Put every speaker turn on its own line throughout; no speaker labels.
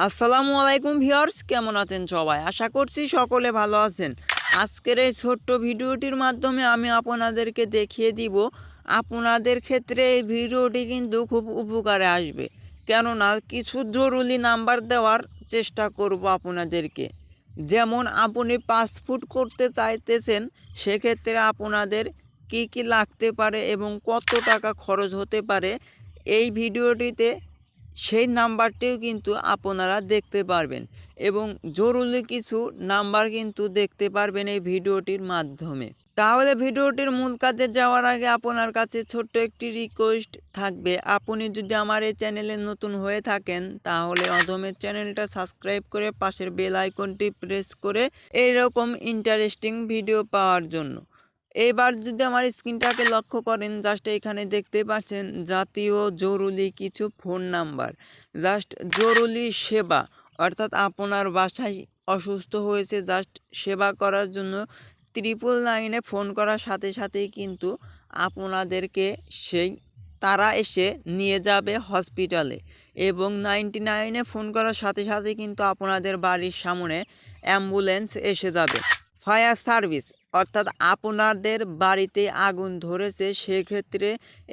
আসসালামু আলাইকুম ভিউয়ার্স, কেমন আছেন সবাই? আশা করছি সকলে ভালো আছেন। আজকের এই ছোট্ট ভিডিওটির মাধ্যমে আমি আপনাদেরকে দেখিয়ে দিব, আপনাদের ক্ষেত্রে এই ভিডিওটি কিন্তু খুব উপকারে আসবে। কেননা কিছু জরুরি নাম্বার দেওয়ার চেষ্টা করব আপনাদেরকে। যেমন আপনি পাসপোর্ট করতে চাইতেছেন, সেক্ষেত্রে আপনাদের কি কি লাগতে পারে এবং কত টাকা খরচ হতে পারে, এই ভিডিওটিতে সেই নাম্বারটিও কিন্তু আপনারা দেখতে পারবেন এবং জরুরি কিছু নাম্বার কিন্তু দেখতে পারবেন এই ভিডিওটির মাধ্যমে। তাহলে ভিডিওটির মূল কাজে যাওয়ার আগে আপনার কাছে ছোট্ট একটি রিকোয়েস্ট থাকবে, আপনি যদি আমার এই চ্যানেলে নতুন হয়ে থাকেন তাহলে অধমের চ্যানেলটা সাবস্ক্রাইব করে পাশের বেল আইকনটি প্রেস করে এইরকম ইন্টারেস্টিং ভিডিও পাওয়ার জন্য। এবার যদি আমার স্ক্রিনটাকে লক্ষ্য করেন, জাস্ট এখানে দেখতে পাচ্ছেন জাতীয় জরুরি কিছু ফোন নাম্বার, জাস্ট জরুরি সেবা, অর্থাৎ আপনার বাসায় অসুস্থ হয়েছে, জাস্ট সেবা করার জন্য 999 ফোন করার সাথে সাথেই কিন্তু আপনাদেরকে তারা এসে নিয়ে যাবে হসপিটালে এবং 99 ফোন করার সাথে সাথে কিন্তু আপনাদের বাড়ির সামনে অ্যাম্বুলেন্স এসে যাবে। ফায়ার সার্ভিস, অর্থাৎ আপনাদের বাড়িতে আগুন ধরেছে, সেক্ষেত্রে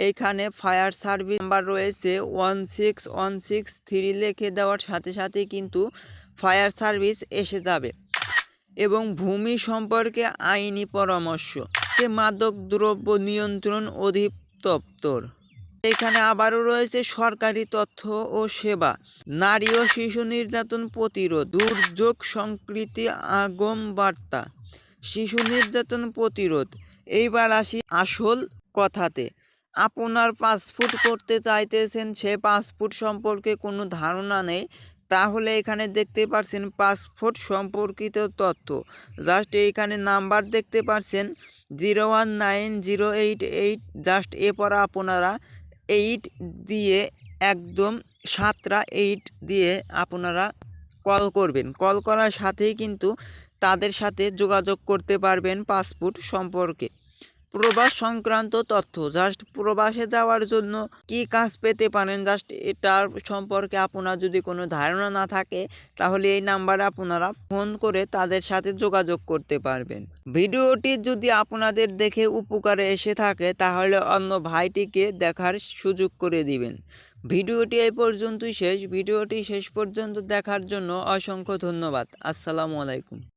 এইখানে ফায়ার সার্ভিস নাম্বার রয়েছে 16163 লিখে দেওয়ার সাথে সাথে কিন্তু ফায়ার সার্ভিস এসে যাবে। এবং ভূমি সম্পর্কে আইনি পরামর্শ, মাদক দ্রব্য নিয়ন্ত্রণ অধিদপ্তর। এখানে আবারও রয়েছে সরকারি তথ্য ও সেবা, নারী ও শিশু নির্যাতন প্রতিরোধ, দুর্যোগ সংস্কৃতি আগম বার্তা, শিশু নির্যাতন প্রতিরোধ। এইবার আসি আসল কথাতে। আপনার পাসপোর্ট করতে চাইতেছেন, সে পাসপোর্ট সম্পর্কে কোনো ধারণা নেই, তাহলে এখানে দেখতে পাচ্ছেন পাসপোর্ট সম্পর্কিত তথ্য, জাস্ট এইখানে নাম্বার দেখতে পাচ্ছেন 019088, জাস্ট এরপর আপনারা 8 দিয়ে একদম 7 দিয়ে আপনারা কল করবেন। কল করার সাথেই কিন্তু তাদের সাথে যোগাযোগ করতে পারবেন পাসপোর্ট সম্পর্কে। প্রবাস সংক্রান্ত তথ্য, জাস্ট প্রবাসে যাওয়ার জন্য কি কাজ পেতে পারেন, জাস্ট এটার সম্পর্কে আপনার যদি কোনো ধারণা না থাকে তাহলে এই নাম্বারে আপনারা ফোন করে তাদের সাথে যোগাযোগ করতে পারবেন। ভিডিওটি যদি আপনাদের দেখে উপকারে এসে থাকে তাহলে অন্য ভাইটিকে দেখার সুযোগ করে দিবেন। ভিডিওটি এই পর্যন্তই শেষ। ভিডিওটি শেষ পর্যন্ত দেখার জন্য অসংখ্য ধন্যবাদ। আসসালামু আলাইকুম।